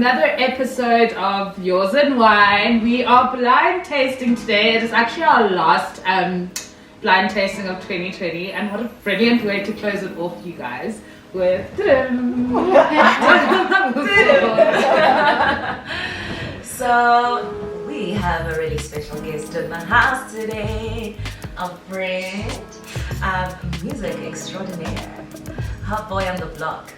another episode of Yours and Wine. We are blind tasting today. It is actually our last blind tasting of 2020, and what a brilliant way to close it off, you guys, with So we have a really special guest in the house today, a friend, music extraordinaire, hotboy on the block.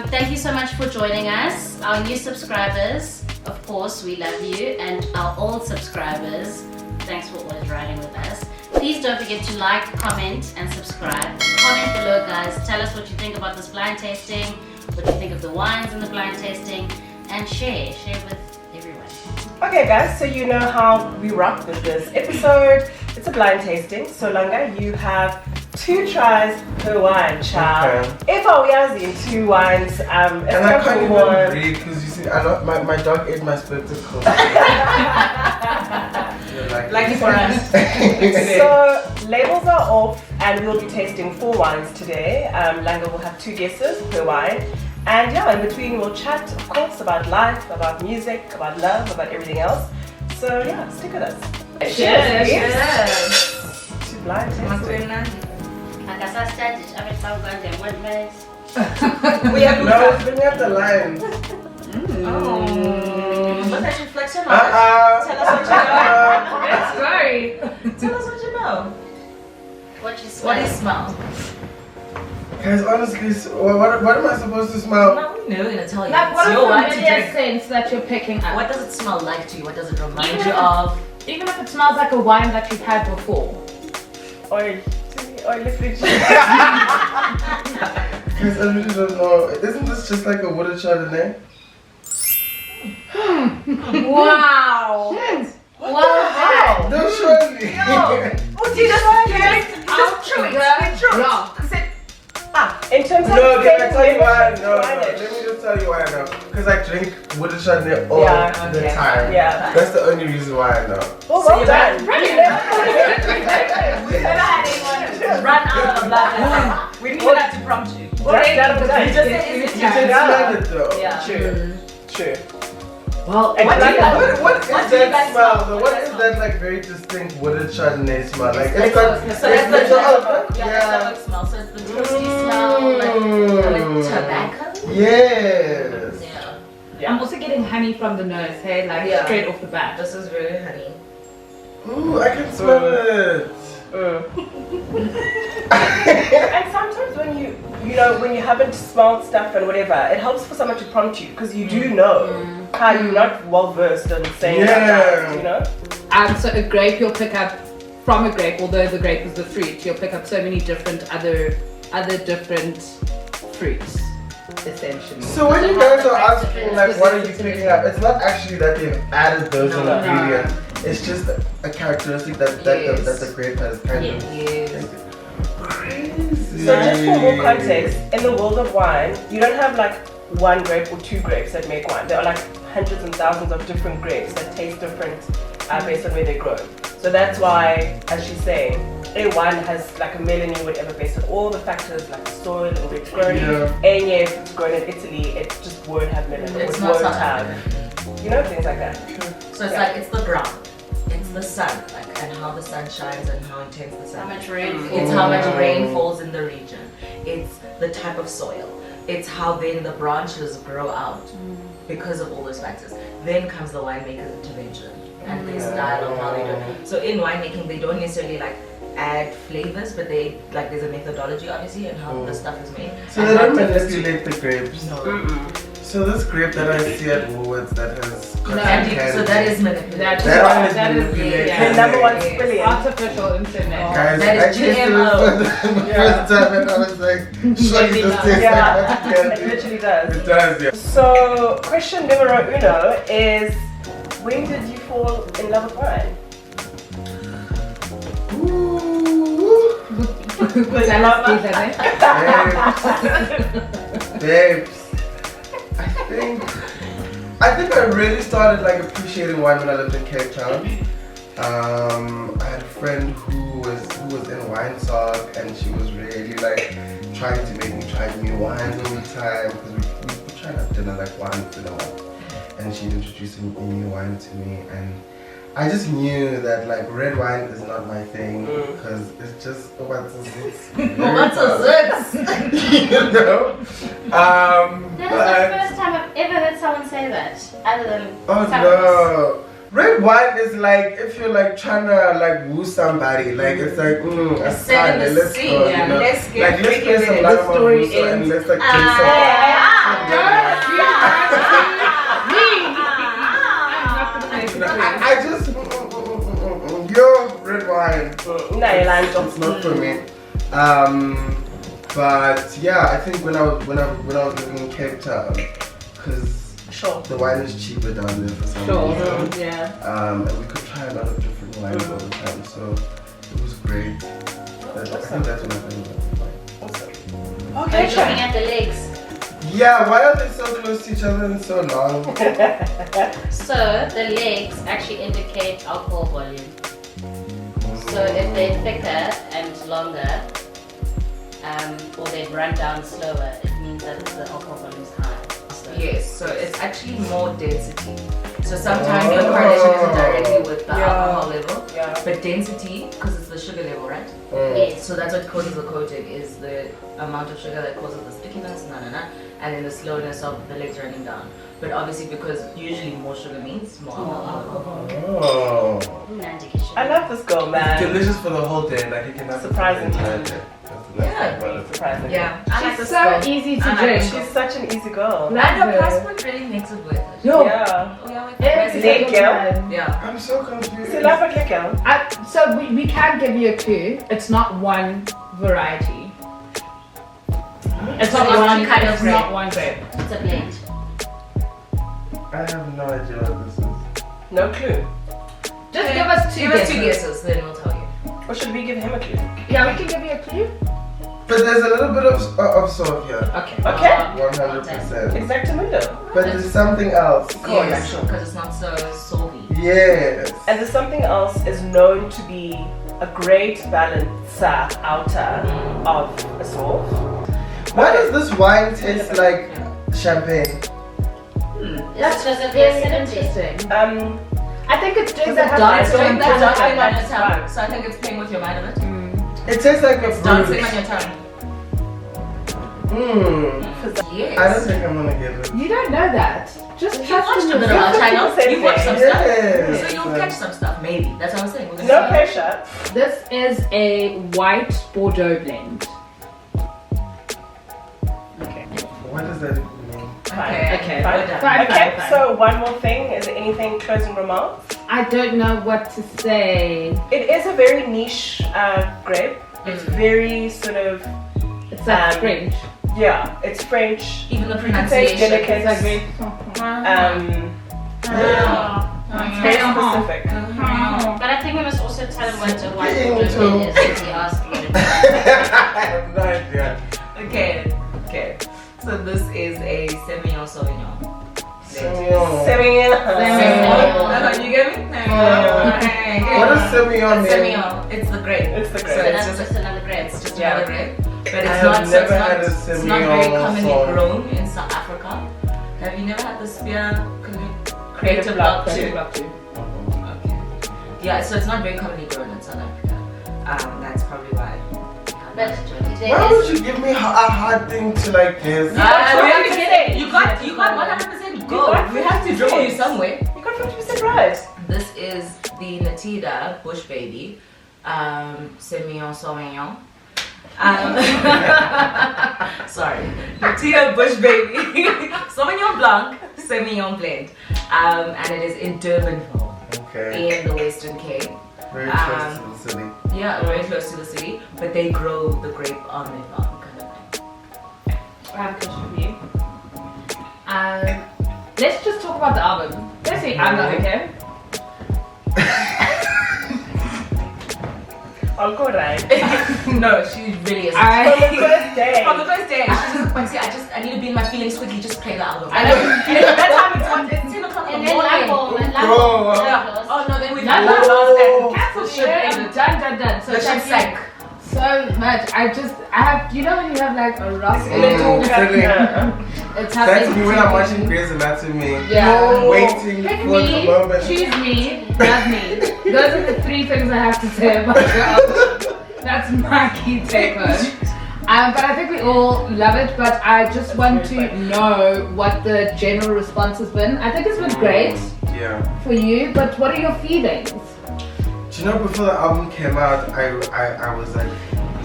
Thank you so much for joining us. Our new subscribers, of course, we love you, and our old subscribers, thanks for always riding with us. Please don't forget to like, comment, and subscribe. Comment below, guys. Tell us what you think about this blind tasting, what you think of the wines in the blind tasting, and share with everyone. Okay guys, so you know how we rock with this episode. It's a blind tasting, so Langa, you have 2 tries per wine, child. Okay. If I was in 2 wines, and I can't even read because you see, my dog ate my spectacles. Lucky for us. So labels are off, and we'll be tasting 4 wines today. Langa will have 2 guesses per wine. And yeah, in between we'll chat, of course, about life, about music, about love, about everything else. So yeah, stick with us. Cheers. To blind tasting. We have No, bring up the line. But that reflection on Tell Tell us what you know. That's sorry. Tell us what you know. What you smell? What do you smell? Guys, honestly, what am I supposed to smell? No, we know we're gonna tell you. Like, what It's is your the wine to familiar drink. sense that you're picking up? What does it smell like to you? What does it remind Even you if- of? Even if it smells like a wine that you've had before. Oil. Oil fridge. Guys, I really don't know. Isn't this just like a wooded Chardonnay? Wow. Wow. No, surely. In terms of No, can I tell you why? flavor, No, let me just tell you why I know. Because I drink wooded Chardonnay all Yeah, the okay. time. Yeah. That's the only reason why I know. Oh, well done. Run out of blood. We didn't have to prompt you. Well done. You just said it's You can smell it though. Yeah. True. Well, And What do you like- like? What is What do you that guys smell? smell? though? What What do you is smell? that like very distinct wooded Chardonnay smell? Like It's it's got so that's the yeah. smell. So it's the toasty smell, like tobacco. Yes. Yeah. I'm also getting honey from the nose, hey, like Yeah. straight off the bat. This is really honey. Ooh, I can smell it. And sometimes when when you haven't smelled stuff and whatever, it helps for someone to prompt you because you do know how you're not well versed in saying that, you know? So a grape you'll pick up from a grape, although the grape is the fruit, you'll pick up so many different other different fruits, essentially. So when you guys are asking like what are you picking up, it's not actually that they've added those No. ingredients. It's just a characteristic that the grape has kind of. Yes. Crazy. So just for more context, in the world of wine, you don't have like 1 grape or 2 grapes that make wine. There are like hundreds and thousands of different grapes that taste different based on where they grow. So that's why, as she's saying, a wine has like a melony, whatever, based on all the factors like the soil and where it's grown. Yeah. And yes, if it's grown in Italy, it just won't have melony. It's it not won't South have, you know, things like that. So it's like it's the ground, it's the sun, like and how the sun shines and how intense the sun. How much rain? It's how much rain falls in the region. It's the type of soil. It's how then the branches grow out because of all those factors. Then comes the winemaker's intervention and their style of how they do it. So in winemaking, they don't necessarily like add flavors, but they like there's a methodology obviously and how the stuff is made. So And they don't that differs manipulate the grapes. No. So this grape that I see at Woolworths that has Candy, so that is manipulated. That one is that is manipulated. yeah. The number 1 Yes. spillion. Artificial insemination. Guys, That is I tasted it GMO. for the first time and I was like, surely this tastes Yeah, like it candy. literally does. It does, yeah. So, question numero uno is, when did you fall in love with wine? Ooh. Babes. I think I really started like appreciating wine when I lived in Cape Town. I had a friend who was in wine talk and she was really like trying to make me try new wines all the time because we try to have dinner like once in a month, and she'd introduce a new wine to me, and I just knew that like red wine is not my thing because it's just what's a zits. You know. That is the first time I've ever heard someone say that, other than no. Red wine is like if you're like trying to like woo somebody, like it's like a sign, let's go, you know? Let's get let's play some LANGA MAVUSO and let's like drink some I just red wine. It's not for me. But yeah, I think when I was living in Cape Town, because the wine is cheaper down there for some reason. Yeah. And we could try a lot of different wines all the time, so it was great. I think that's when I think about wine. Okay, looking at the legs. Yeah, why are they so close to each other and so long? So the legs actually indicate alcohol volume. So if they're thicker and longer, or they'd run down slower, it means that the alcohol volume is high. Yes, so it's actually more density. So sometimes the correlation isn't directly with the alcohol level, but density, because it's the sugar level, right? Yes. So that's what causes the coating, is the amount of sugar that causes the stickiness, and then the slowness of the legs running down. But obviously, because usually more sugar means more alcohol. Oh. I love this girl, man. It's delicious for the whole day, like you can have Surprisingly. Surprising. Yeah, I like She's this so girl. easy to I like drink. this She's such an easy girl. And her price point really makes it worth it. Yo. Yeah. Every Leg, single yeah. time. Yeah. I'm so confused. So we can give you a clue. It's not one variety. It's not one kind of. It's not one grape. It's a blend. I have no idea what this is. No clue. Just give us two guesses, then we'll tell you. Or should we give him a clue? Yeah, we can give you a clue. But there's a little bit of salt here. Okay. 100%. Exactamundo. But there's something else. Yes, because it's not so salty. Yes. And the something else is known to be a great balancer outer of a sauce. Why does this wine taste like champagne? That's because of the very acidity. interesting. I think it's doing that It's doing that dancing dancing on your on tongue. So I think it's playing with your mind of it. It tastes like a Dancing on your tongue. Yes. I don't think I'm gonna get it. You don't know that. Just You trust watched in a bit of our channel. Same You watched some thing. stuff. Yes. So you'll catch some stuff, maybe. That's what I'm saying. We're gonna No see. pressure. This is a white Bordeaux blend. Okay. What does that mean? Okay. We're done. Fine. Okay, so one more thing. Is there anything closing remarks? I don't know what to say. It is a very niche grape. It's very sort of, It's like French. yeah, it's French. Even the You could say it's pronunciation. delicate. It's like very. It's very specific. But I think we must also tell him what a white Getting Bordeaux to- blend is since he asked what it is. I have no idea. Okay. So this is a Semillon Sauvignon. Semillon. You get me? What does Semillon mean? Semillon. It's the grape. It's the So grape. So it's that's just just another grape. It's just Yeah. another grape. But I it's have not, so never it's not, had a it's not very Semillon commonly song. grown in South Africa. Have you never had the spear creative block too? Okay. Yeah, so it's not very commonly grown in South Africa. That's probably why. But Why would you give me a hard thing to like this? You got 100% go. We have to draw you somewhere. You got 50% right. This is the Natida Bush Baby, Semillon Sauvignon. Sorry, Natida Bush Baby, Sauvignon Blanc, Semillon blend, and it is in Durbanville, Okay. in the Western Cape. Very close to the city. Yeah, very close to the city, but they grow the grape on their farm, kind of thing. I have a question for you. Let's just talk about the album. Let's see, I'm not okay. I'll go right. No, she really is. From the first day. From the first day, she's just Quincy, I need to be in my feelings quickly, just play the album. I know. That time it's 10 o'clock in and the then morning. Lambo. Yeah. Oh no, then we No, got no, lost and Cancel the shit. ship Done. So the ship sank. so much. I have, you know when you have like a rough it's That's happening me when to I'm me. watching Grey's Anatomy. Yeah. Waiting Pick for the me, moment. choose me, love me. Those are the 3 things I have to say about your album. That's my key takeaway. But I think we all love it, but I just want to know what the general response has been. I think it's been great for you, but what are your feelings? Do you know, before the album came out, I was like,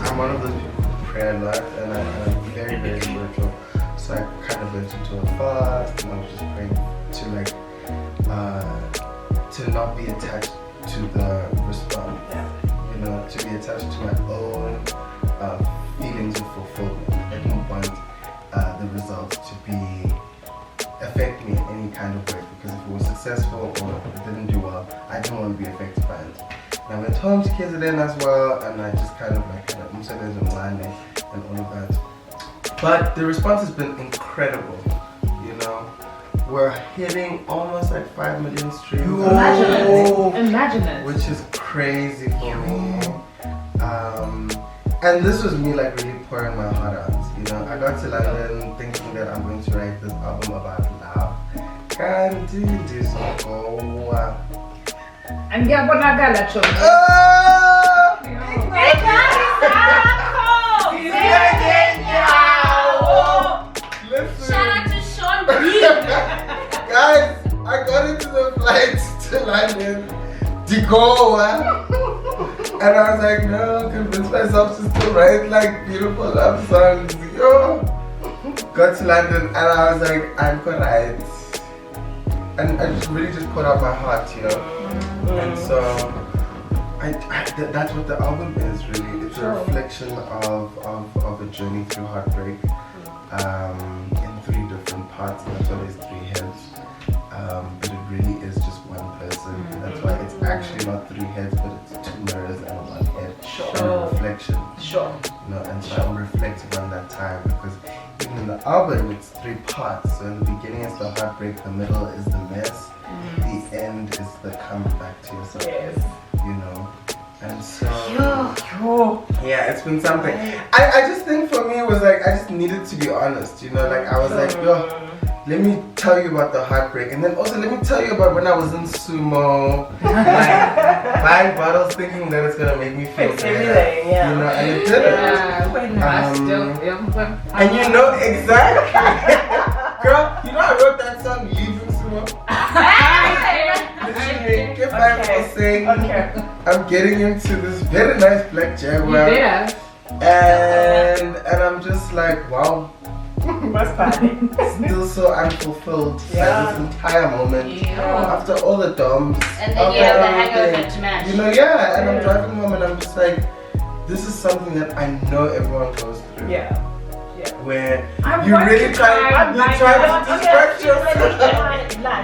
I'm one of those people who pray a lot, and I'm very, very spiritual. So I kind of went into a fast, and I was just praying to like, to not be attached to the response. You know, to be attached to my own feelings of fulfillment. I didn't want the results to affect me in any kind of way, because if it was successful or it didn't do well, I didn't want to be affected by it. And I went home to KZN as well, and I just kind of like and all of that. But the response has been incredible, you know. We're hitting almost like 5 million streams. Imagine it. Which is crazy for me. And this was me like really pouring my heart out, you know. I got to London thinking that I'm going to write this album about love. Can't do this. And get what I got at you. Listen. Shout out to Sean B. Guys, I got into the flight to London to go, and I was like, no, convince myself to still write like beautiful love songs. Yo, got to London and I was like, I'm gonna write, and I just really just put out my heart, you know, and so that's what the album is really. It's a reflection of a journey through heartbreak, in 3 different parts. That's why there's 3 heads. But it really is just one person. That's why it's actually not 3 heads, but it's 2 mirrors and 1 head. And a reflection. You know, and so I'm reflecting on that time, because even in the album it's 3 parts. So in the beginning it's the heartbreak, the middle is the mess, the end is the coming back to yourself. You know. And so yeah, it's been something. I just think for me it was like I just needed to be honest, you know, like I was like, yo, let me tell you about the heartbreak, and then also let me tell you about when I was in sumo, like buying bottles thinking that it's gonna make me feel better, you know, and it didn't. And you know exactly, girl, you know I wrote that song leaving sumo. Literally, kept by saying, I'm getting into this very nice black Jaguar, and I'm just like, wow. Still so unfulfilled by this entire moment. After all the doms, and then you have the hangover to match. You know, and I'm driving home and I'm just like, this is something that I know everyone goes through. Where you really try to distract yourself.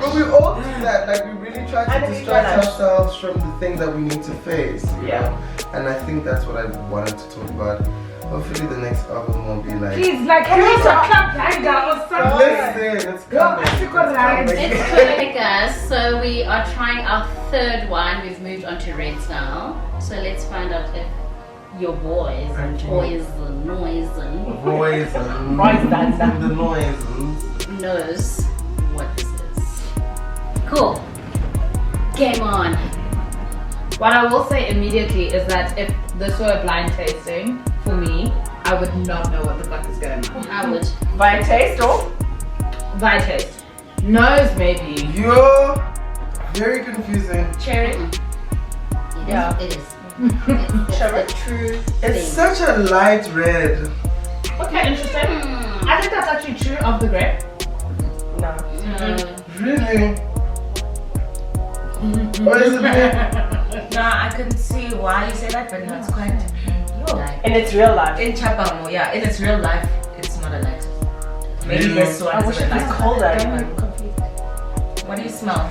But we all do that. Like we really try to distract ourselves from the things that we need to face. You know? And I think that's what I wanted to talk about. Hopefully the next album won't be like, please, like, can you club Langa or something? Listen, it's coming. It's coming, guys. So we are trying our 3rd one. We've moved on to Reds now. So let's find out if your boys and toys and noise knows what this is. Cool. Game on. What I will say immediately is that if this were a blind tasting, for me, I would not know what the fuck is going on. I would. By taste or? By taste. Nose maybe. You're very confusing. Cherry? It is. It's a true It's thing. such a light red. Okay, interesting. I think that's actually true of the grape. No. Really? What is it? Nah, I couldn't see why you say that, but no, it's quite light. In its real life. In Chapamo, in its real life, it's not a light. Maybe Really? this one is a bit light. colder. What do you smell?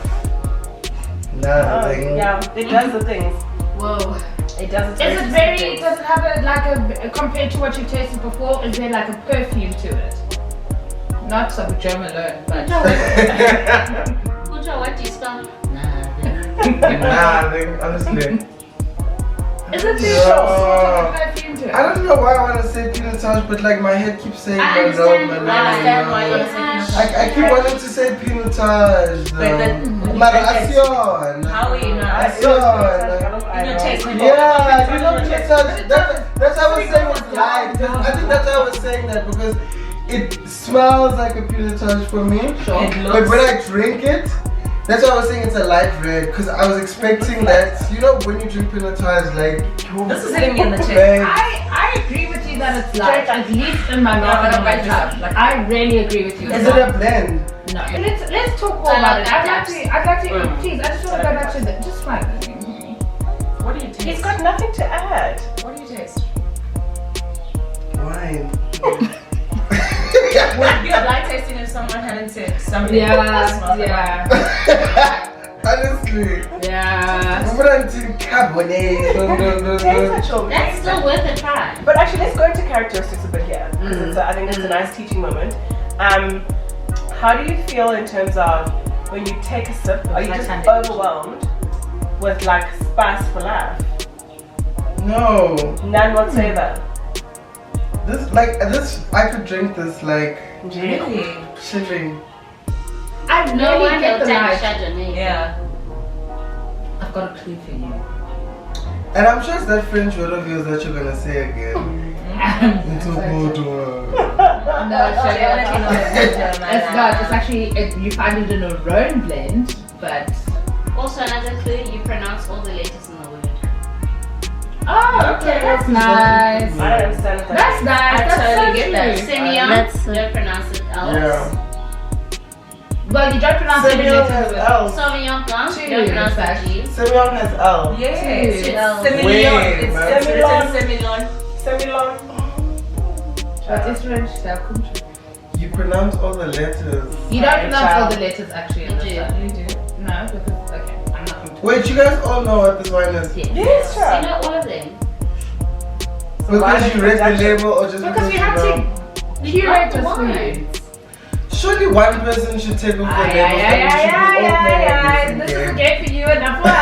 Nothing. It does the things. Whoa. It does. Is it very, does it have a compared to what you tasted before, is there like a perfume to it? Not some German alone, but. Kuja, what do you smell? Nothing, honestly. Is it the sort of a perfume into it. I don't know why I want to say pinotage, but like my head keeps saying I understand why you want to say pinotage. I keep wanting to say pinotage. Maracion. How are you not? Yeah, that's how I was saying it's light. I think that's how I was saying that because it smells like a pinotage for me. Sure. But when I drink it, that's why I was saying it's a light red because I was expecting that. You know, when you drink pinotage, like This is hitting me in the chest. I agree with you that it's light, at least in my mouth and on my tongue. Like, I really agree with you. Is it a blend? No. Let's talk more about it. I'd like to please, I just want to go back to the just one. What do you taste? He's got nothing to add. What do you taste? Wine. Would it be a blind tasting if someone hadn't said something? Yeah. Honestly. Yeah. I'm gonna do Cabernet. That's still worth a try. But actually, let's go into characteristics a bit here. Because I think it's a nice teaching moment. How do you feel in terms of when you take a sip? Are you just overwhelmed with like spice for life? No. None whatsoever. This I could drink this like Really? chilling. I No really one get will the take light. Chardonnay. Yeah. I've got a clue for you. And I'm sure it's that French word of yours that you're gonna say again. Into boudoir. No, it's not. It's actually, you find it in a Rhone blend, but... Also another clue, you pronounce all the letters in the word. Oh, okay, that's nice. I don't understand that. That's nice. I That's totally so get that. true. Semillon, don't pronounce it else. Yeah. Well, you don't pronounce every Semillon letter has with L. Sauvignon Blanc, Two, don't pronounce in fact. the G. Semillon has L. Yes. Two. Semillon. It's man. written Semillon. Semillon. But it's French, they're country. You pronounce all the letters. You don't pronounce all the letters actually in You this do. one. You do? No, because, okay, I'm not going to. Wait, you guys all know what this wine is? Yes. Yes, You sure. know all of them. Because you read the label or just Because we you have know? to curate this Why? food. Surely one person should take over the labels and we should be all playing This is a this game. game for you and that one.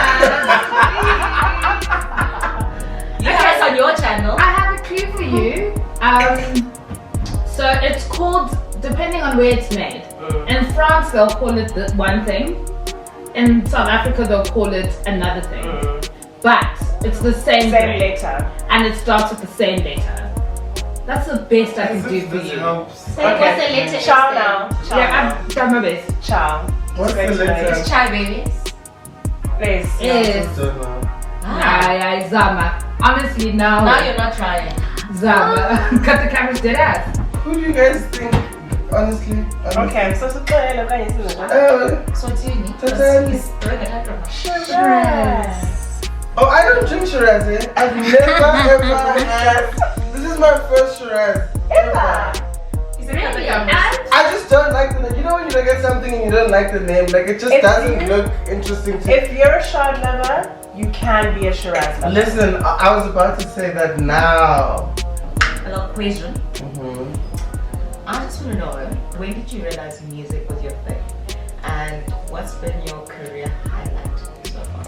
You have us on your channel. I have a clue for you. So it's called, depending on where it's made. In France, they'll call it one thing. In South Africa, they'll call it another thing. But it's the same Same grape, letter. and it starts with the same letter. That's the best I can do for This you. helps. Say what's the letter Ciao is now. Ciao. Yeah, I've done my best. Ciao. What's the Great letter? It's chai babies. Place. Yes. Don't know. Aye, Zama. Honestly, now. Now you're not trying. Zama. Cut the camera's dead ass. Who do you guys think, honestly? Okay, so So Tini, Totally. he's throwing a tantrum. Oh, I don't drink Shiraz, eh? I've never ever had. This is my first Shiraz. Ever. He said, Really? "Cut the And I just don't like the name. You know when you look at something and you don't like the name, like it just If doesn't you- look interesting to If you're a Chard lover, you can be a Shiraz lover. Listen, I was about to say that now. A little question. Mm-hmm. I just want to know, when did you realize music was your thing? And what's been your career highlight so far?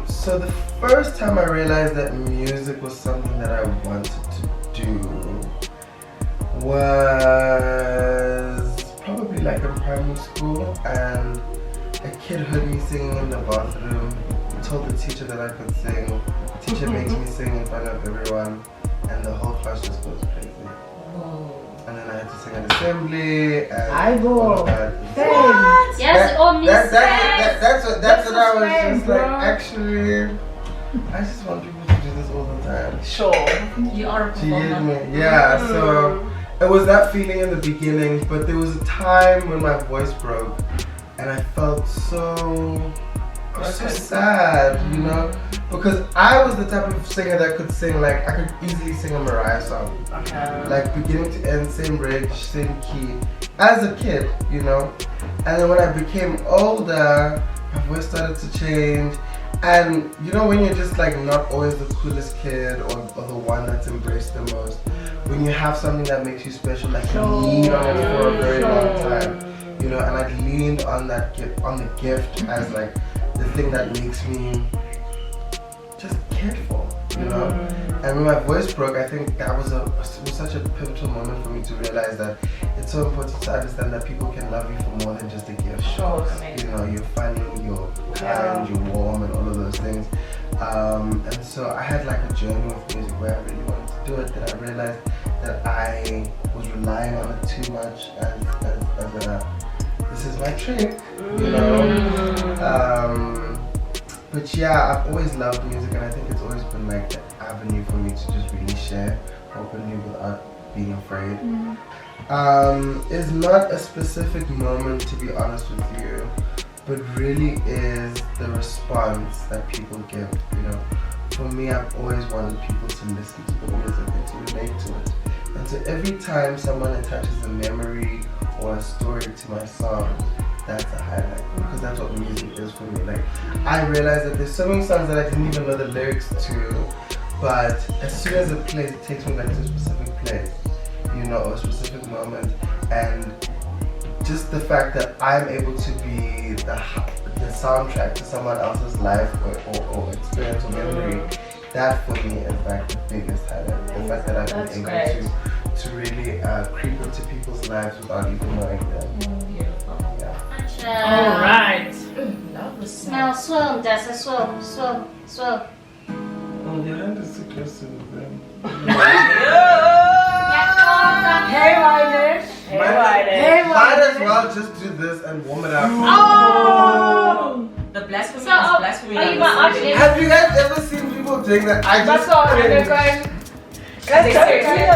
So the first time I realized that music was something that I wanted to do was probably like in primary school, and a kid heard me singing in the bathroom, told the teacher that I could sing. The teacher makes me sing in front of everyone, and the whole class just goes crazy. And then I had to sing at assembly and all of that. Yes, all music. That's what I was fame, just bro. like, actually, I just want people to do this all the time. Sure. You are a Do you hear performer. me? Yeah, so it was that feeling in the beginning, but there was a time when my voice broke and I felt so sad, you know? Because I was the type of singer that could sing, like, I could easily sing a Mariah song. Okay. Like, beginning to end, same range, same key, as a kid, you know? And then when I became older, my voice started to change. And you know when you're just like not always the coolest kid or the one that's embraced the most, when you have something that makes you special, like you lean on it for a very long time, you know, and I leaned on that gift, on the gift as like the thing that makes me just cared for, you know. And when my voice broke, I think that was such a pivotal moment for me to realize that it's so important to understand that people can love you for more than just a gift. Sure. You know, you're funny, you're kind, you're warm, and all of those things. And so I had like a journey with music where I really wanted to do it. Then I realized that I was relying on it too much as this is my trick, you know. But yeah, I've always loved music, and I think it's always been like the avenue for me to just really share openly without being afraid. It's not a specific moment, to be honest with you, but really is the response that people give. You know, for me, I've always wanted people to listen to the music and to relate to it. And so every time someone attaches a memory or a story to my song, that's a highlight, because that's what music is for me. Like, I realized that there's so many songs that I didn't even know the lyrics to, but as soon as it plays, it takes me back to a specific place, you know, or a specific moment. And just the fact that I'm able to be the soundtrack to someone else's life or experience or memory, that for me is like the biggest highlight. The fact that I've been able to really creep into people's lives without even knowing them. Alright. Love the song. Now swim, that's a swim. Oh, your hand is too close to them. Hey, wiiiiine. Hey, wiiiiine. Might as well just do this and warm it up. Oh! The blasphemy is So, blasphemy. are you my audience? Have you guys ever seen people doing that? I That's just all. And they're cringe. going.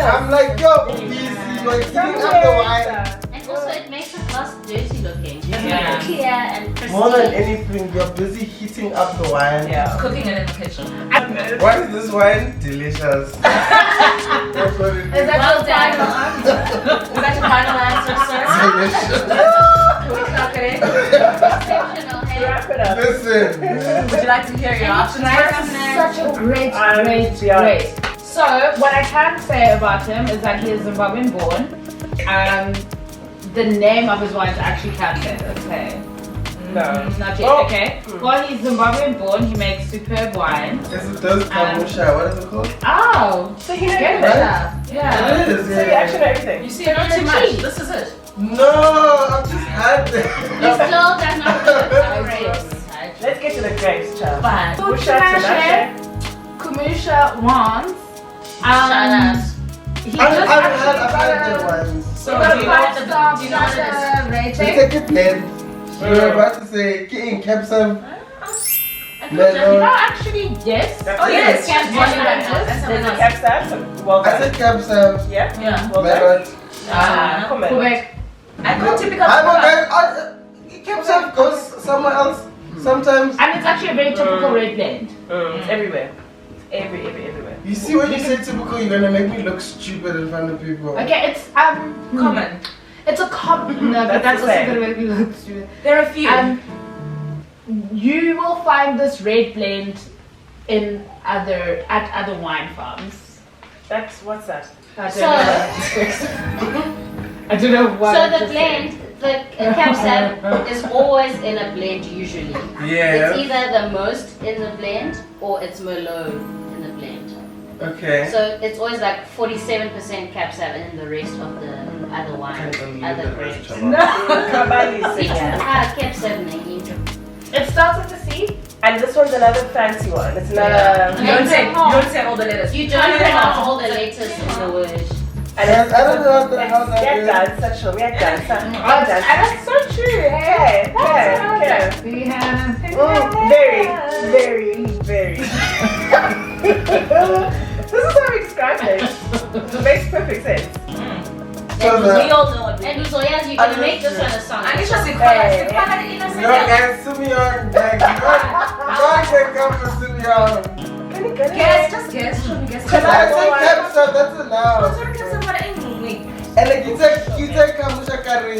I'm like, yo, easy, like heating up the wine. And also it makes the glass dirty looking. Yeah. Clear and pristine. More than anything, you're busy heating up the wine. Yeah. Cooking it in the kitchen. What is this wine? Delicious. That's what it Is is. that Well your done. final answer? Is that your final answer, sir? Delicious. Can we clock it in? Exceptional, hey? Wrap it up. Listen. Would you like to hear your options? Such a great, Yeah. great. So, what I can say about him is that he is Zimbabwean born. The name of his wine is actually Captain, okay? No. Not yet, okay? Well, he's Zimbabwean born, he makes superb wine. Yes, it does kamusha. What is it called? Oh! So you know Get everything. it? Yeah. It is, So you actually know everything. You see, not too much. This is it. No, I've just had You that. still does not know grapes. Let's get to the grapes, child. Fine. Musha, Tinashe. Kumusha wants. Shout out. He I've just had good ones. So, do you know what do you know what it is? You rating. take a pen. You're about to say, King Capsum. No, actually, yes. That's Oh, it. yes. Can't Yes, do yes, that. yes. There's a capsap. Well I done. said Capsum. Yeah? Yeah. Well done. Melot. Come on. Quebec. I call typical. Capsum goes somewhere else sometimes. And it's actually a very typical red blend. It's everywhere. Everywhere. You see, when you say typical, you're gonna make me look stupid in front of people. Okay, it's Common. It's a common. No, but that's That's the also same. gonna make me look stupid. There are a few. You will find this red blend in at other wine farms. What's that? I So- don't know. I don't know what. So I'm the just blend, saying. the capsap is always in a blend usually. Yeah. It's either the most in the blend or it's Merlot in the blend. Okay. So it's always like 47% capsap and then the rest of the other wine, Can't believe other the grapes. rest. Kabali See, Senya. capsap making. It starts with a C. And this one's another fancy one. It's not You a. don't say all the letters. You don't pronounce all the letters in the word. And I don't know what the hell that we is. had dance, we had dance. And that's so true. Hey, Okay. we have Very. This is how we describe things. It makes perfect sense. So We the, all know what we And do. Uzoyas, you can make this one a song. Anisha Hey. Sikwala in a no second. guys, Simeon, like, God can come for Simeon. Can you get it? Guess, just guess. Show me guess. I said Capsum, that's enough. What's what can somebody in me? And like you take Kamusha Kari,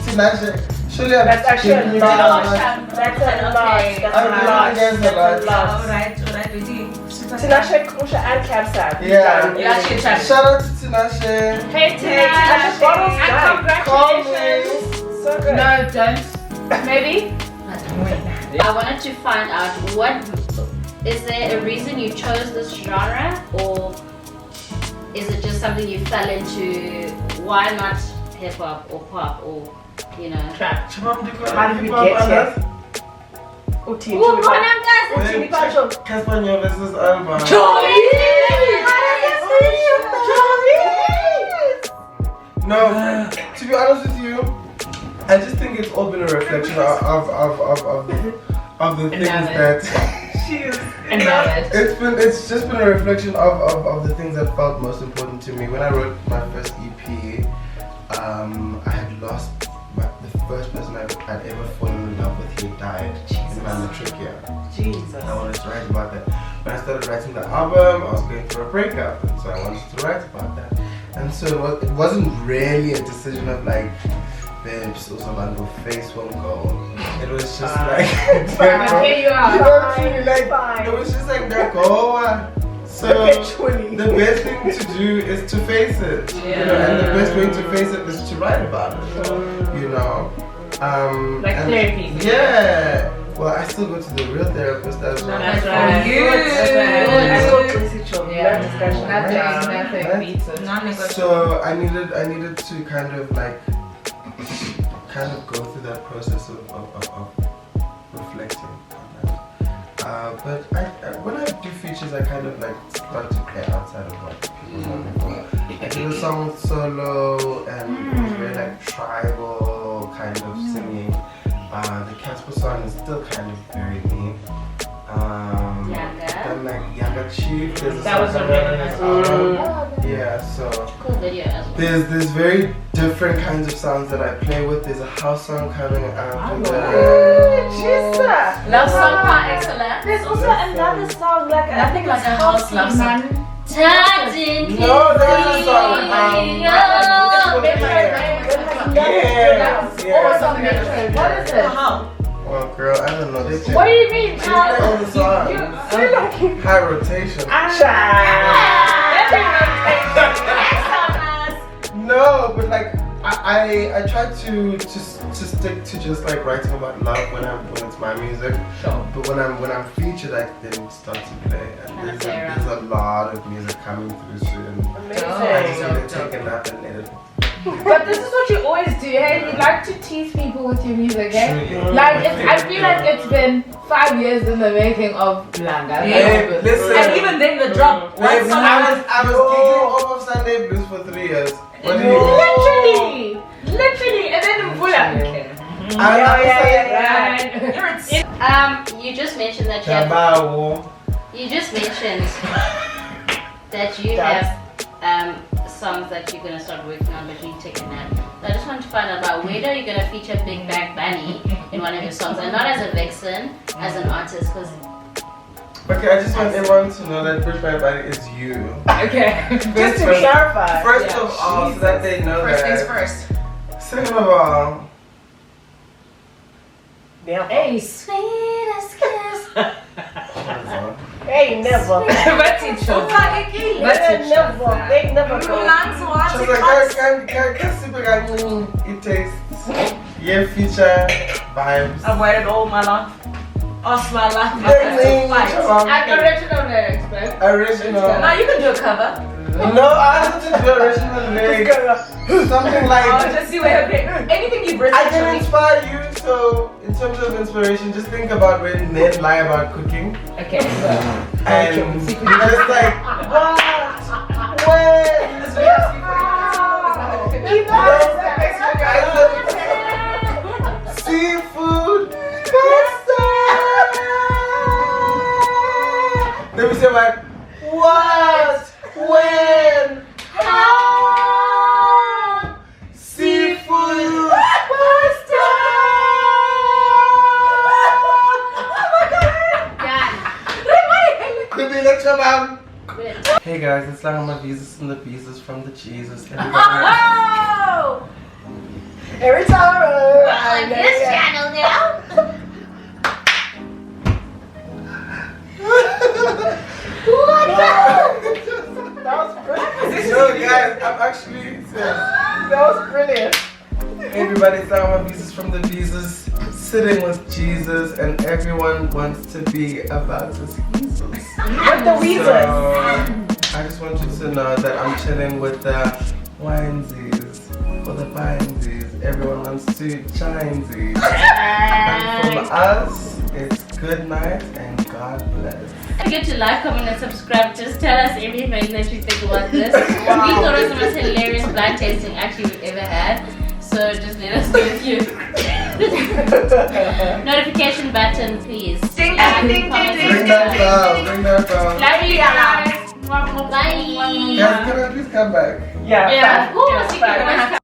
Tinashe. Surely I'm That's actually a giving you lot. that That's a lot. That's I'm a giving lot. you guys a That's a lot. lot. Alright, we do. Tinashe, Kusha, and Capsap. Yeah. You actually tried. Shout out to Tinashe. Hey, Tinashe, bottles and done. congratulations. So good. No, don't. Maybe. I wanted to find out what is there a reason you chose this genre, or is it just something you fell into? Why not hip hop or pop or Trap. How did we get here? Oh, team. Oh, guys! Casper versus Alba. No, to be honest with you, I just think it's all been a reflection of the things that it's just been a reflection of the things that felt most important to me. When I wrote my first EP, I had lost the first person I'd ever fallen in love with. He died in my matric year. Jesus. I wanted to write about that. When I started writing the album, I was going through a breakup, and so I wanted to write about that. And so it wasn't really a decision of like, babes, or something, your face won't go. It was just like, Here you are. it was just like, go. So the best thing to do is to face it, and the best way to face it is to write about it, Like therapy. Yeah. Well, I still go to the real therapist as well. That's right. Nothing beats it. So I needed to kind of go through that process of reflecting on that. But when I do features, I kind of like start to play outside of what people know me for. I did a song with Solo, and it was very like tribal kind of singing. The Casper song is still kind of very me. Then like Younger Chief, there's a That was a really nice album. Yeah, so Cool video as well. there's very different kinds of sounds that I play with. There's a house song coming out. Love song par excellence. There's also another song like Nothing like a house love song. Tapped in. No, that's a song. What is it? Well, girl, I don't know. They What do you mean? They play all the songs. High rotation. No, but like I try to stick to just like writing about love when it's my music. Sure. But when I'm featured, I then start to play, and there's a lot of music coming through soon. Amazing. I just need to take a nap and edit. But this is what you always do, hey? You like to tease people with your music, hey? True. Like, I feel like it's been 5 years in the making of Langa. Hey, listen. And even then the drop. Wait, One song I was kicking off of Sunday Blues for 3 years. What do you Literally, and then Mvula. You just mentioned that you just mentioned that you have songs that you're gonna start working on, but you take a nap. So I just want to find out about whether you're gonna feature Big Bang Bunny in one of your songs, and not as a vixen, as an artist, because. Okay, I just want everyone to know that Big Bang Bunny is you. Okay. Just to clarify. First of all, so that they know First that. things first. Second of all, Hey, Sweetest kiss. Hey, never. what's it show? They never go. she was like, it tastes. Yeah, feature vibes. I've waited all my life. All my life. I'm original lyrics, but Original. Now you can do a cover. No, I have to do original lyrics. Something like. Just see where anything you've written. I can inspire you, so in terms of inspiration, just think about when men lie about cooking. okay, so And just like, what? When? Seafood pasta. Let me say like, what? When? How? Seafood pasta. Could be lecture, ma'am. Hey guys, it's Langa Mavusoo and the Beezus from the Jesus. Every time On this channel now. That was brilliant. No guys, I'm actually serious. That was brilliant. Everybody's Langa Mavusoo is from the visas, sitting with Jesus, and everyone wants to be about his Jesus. What the Weezers? So, I just want you to know that I'm chilling with the winesies, or the binesies. Everyone wants to chinesies. And from us, it's good night and God bless. Don't forget to like, comment, and subscribe. Just tell us everything that you think about this. We thought it was the most hilarious blind tasting actually we've ever had. So just let us know if you. Notification button, please. Ding, Like, ding, ding, comment, ding, Bring that bell, bring that bell. Love you guys. Bye. Guys, can I please come back? Yeah. Yeah. Ooh, Yeah, secret fine. voice